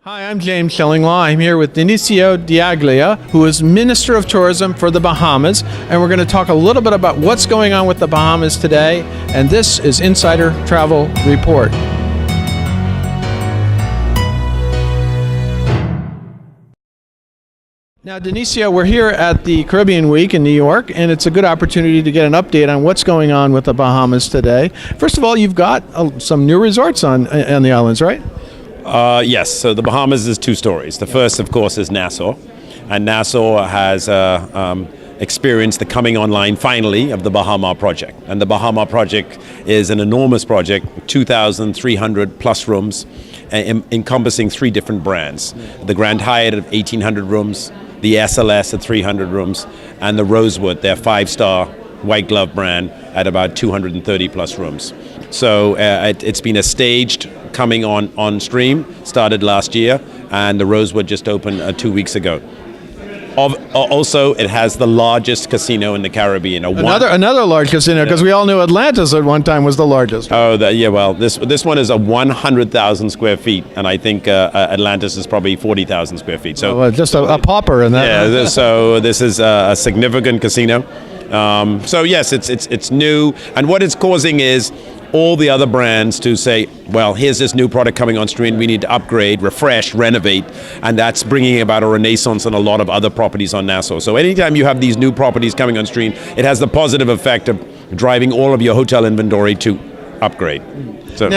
Hi, I'm James Shillinglaw. I'm here with Dionisio D'Aguilar, who is Minister of Tourism for the Bahamas, and we're going to talk a little bit about what's going on with the Bahamas today, and this is Insider Travel Report. Now, Dionisio, we're here at the Caribbean Week in New York, and it's a good opportunity to get an update on what's going on with the Bahamas today. First of all, you've got some new resorts on the islands, right? Yes, so the Bahamas is two stories. The first, of course, is Nassau. And Nassau has experienced the coming online, finally, of the Baha Mar project. And the Baha Mar project is an enormous project, 2,300 plus rooms, encompassing three different brands. The Grand Hyatt at 1,800 rooms, the SLS at 300 rooms, and the Rosewood, their five-star white glove brand, at about 230 plus rooms. So it's been a staged coming on stream, started last year, and the Rosewood just opened 2 weeks ago. Also, it has the largest casino in the Caribbean. Another large casino, because we all knew Atlantis at one time was the largest. Well, this one is a 100,000 square feet, and I think Atlantis is probably 40,000 square feet. So just a pauper in that. Yeah, so this is a significant casino. So yes, it's new, and what it's causing is all the other brands to say, well, here's this new product coming on stream, we need to upgrade, refresh, renovate, and that's bringing about a renaissance on a lot of other properties on Nassau. So anytime you have these new properties coming on stream, it has the positive effect of driving all of your hotel inventory to upgrade. So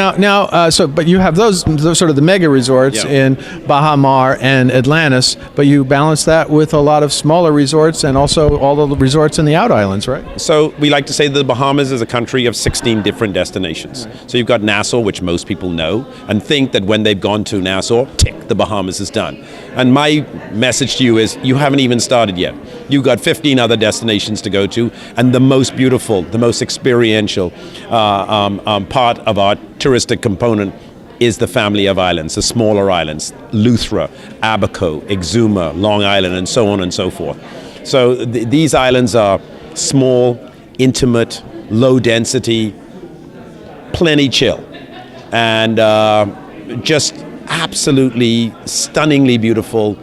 but you have those sort of the mega resorts in Baha Mar and Atlantis, but you balance that with a lot of smaller resorts and also all the resorts in the out islands, right? So we like to say the Bahamas is a country of 16 different destinations. Right. So you've got Nassau, which most people know, and think that when they've gone to Nassau, tick, the Bahamas is done. And my message to you is, you haven't even started yet. You've got 15 other destinations to go to, and the most beautiful, the most experiential part of our touristic component is the family of islands, the smaller islands, Luthra, Abaco, Exuma, Long Island, and so on and so forth. So these islands are small, intimate, low density, plenty chill, and just absolutely stunningly beautiful,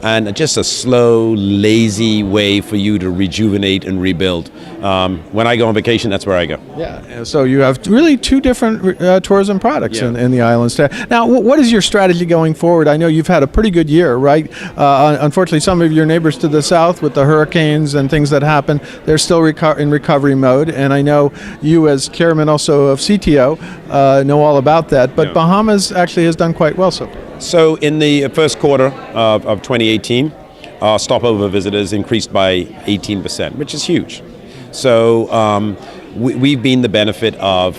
and just a slow, lazy way for you to rejuvenate and rebuild. When I go on vacation, that's where I go. Yeah, so you have really two different tourism products in the islands. Now, what is your strategy going forward? I know you've had a pretty good year, right? Unfortunately, some of your neighbors to the south with the hurricanes and things that happened, they're still in recovery mode. And I know you, as chairman also of CTO, know all about that. But Bahamas actually has done quite well so far. So in the first quarter of 2018, our stopover visitors increased by 18%, which is huge. So we've been the benefit of,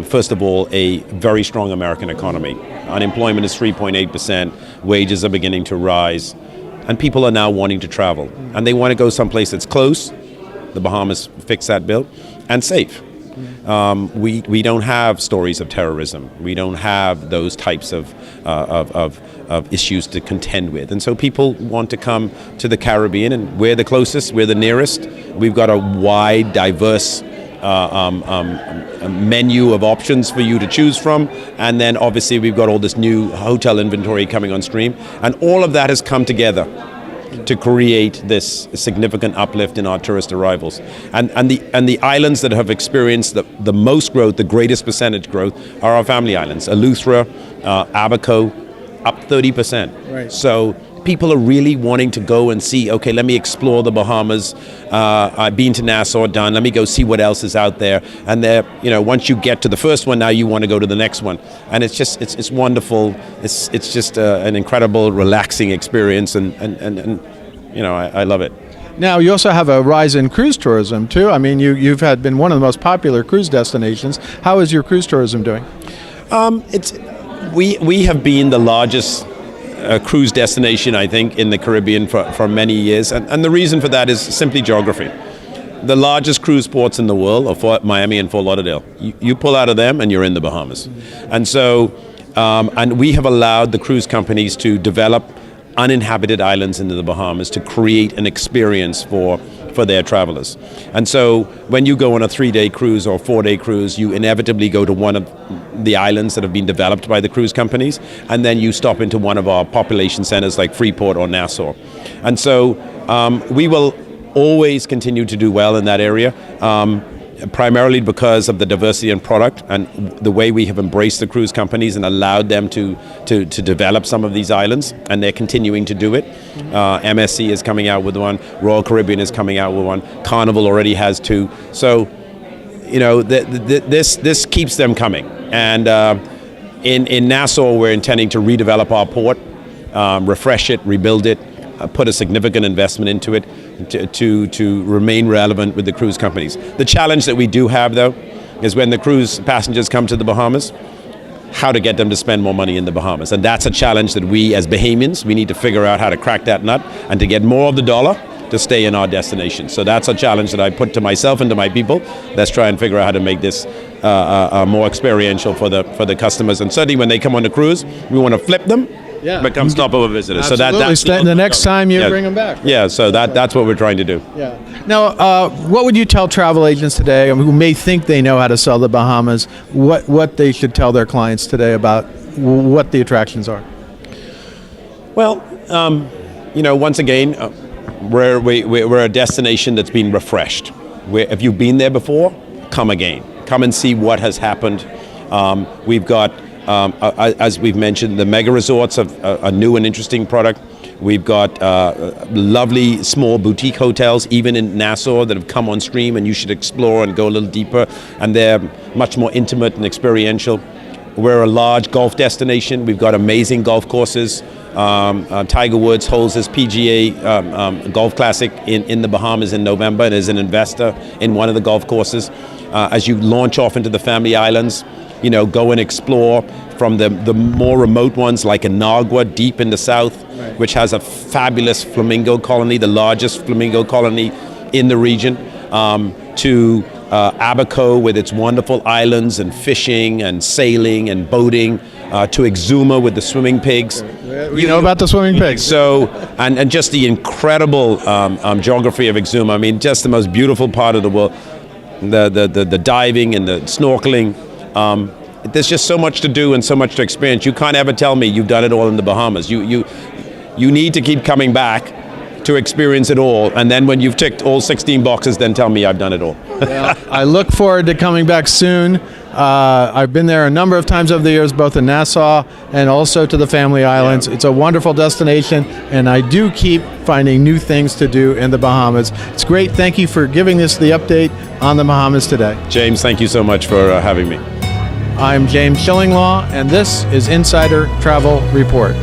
first of all, a very strong American economy. Unemployment is 3.8%, wages are beginning to rise, and people are now wanting to travel. And they want to go someplace that's close, the Bahamas fix that bill, and safe. We don't have stories of terrorism. We don't have those types of issues to contend with. And so people want to come to the Caribbean, and we're the closest, we're the nearest. We've got a wide, diverse menu of options for you to choose from. And then obviously we've got all this new hotel inventory coming on stream. And all of that has come together to create this significant uplift in our tourist arrivals. And the islands that have experienced the most growth, the greatest percentage growth, are our family islands. Eleuthera, Abaco, up 30%. Right. So people are really wanting to go and see, okay, let me explore the Bahamas. I've been to Nassau, done. Let me go see what else is out there. And once you get to the first one, now you want to go to the next one. And it's just, it's wonderful. It's just an incredible, relaxing experience, and I love it. Now, you also have a rise in cruise tourism, too. I mean, you've been one of the most popular cruise destinations. How is your cruise tourism doing? We have been the largest cruise destination, I think, in the Caribbean for many years. And the reason for that is simply geography. The largest cruise ports in the world are Miami and Fort Lauderdale. You pull out of them and you're in the Bahamas. And so, and we have allowed the cruise companies to develop uninhabited islands into the Bahamas to create an experience for their travelers. And so when you go on a 3-day cruise or 4-day cruise, you inevitably go to one of the islands that have been developed by the cruise companies, and then you stop into one of our population centers like Freeport or Nassau. And so we will always continue to do well in that area, primarily because of the diversity in product and the way we have embraced the cruise companies and allowed them to develop some of these islands, and they're continuing to do it. MSC is coming out with one, Royal Caribbean is coming out with one, Carnival already has two. So, this keeps them coming. And in Nassau, we're intending to redevelop our port, refresh it, rebuild it, put a significant investment into it to remain relevant with the cruise companies. The challenge that we do have, though, is when the cruise passengers come to the Bahamas, how to get them to spend more money in the Bahamas. And that's a challenge that we, as Bahamians, we need to figure out how to crack that nut and to get more of the dollar to stay in our destination. So that's a challenge that I put to myself and to my people. Let's try and figure out how to make this more experiential for the customers. And certainly when they come on the cruise, we want to flip them, become stopover visitors. Absolutely. So that's the next time you bring them back. Yeah, so that's what we're trying to do. Yeah. Now, what would you tell travel agents today who may think they know how to sell the Bahamas, what they should tell their clients today about what the attractions are? Well, once again, we're a destination that's been refreshed. If you've been there before, come again. Come and see what has happened. We've got, as we've mentioned, the mega resorts of a new and interesting product. We've got lovely small boutique hotels, even in Nassau, that have come on stream, and you should explore and go a little deeper. And they're much more intimate and experiential. We're a large golf destination. We've got amazing golf courses. Tiger Woods holds his PGA Golf Classic in the Bahamas in November and is an investor in one of the golf courses. As you launch off into the family islands, go and explore from the more remote ones like Inagua, deep in the south, which has a fabulous flamingo colony, the largest flamingo colony in the region, to Abaco with its wonderful islands and fishing and sailing and boating, to Exuma with the swimming pigs. You know about the swimming pigs. So, and just the incredible geography of Exuma. I mean, just the most beautiful part of the world. The diving and the snorkeling. There's just so much to do and so much to experience. You can't ever tell me you've done it all in the Bahamas. You need to keep coming back to experience it all, and then when you've ticked all 16 boxes, then tell me I've done it all. Well, I look forward to coming back soon. I've been there a number of times over the years, both in Nassau and also to the Family Islands. Yeah. It's a wonderful destination, and I do keep finding new things to do in the Bahamas. It's great. Thank you for giving us the update on the Bahamas today. James, thank you so much for having me. I'm James Shillinglaw, and this is Insider Travel Report.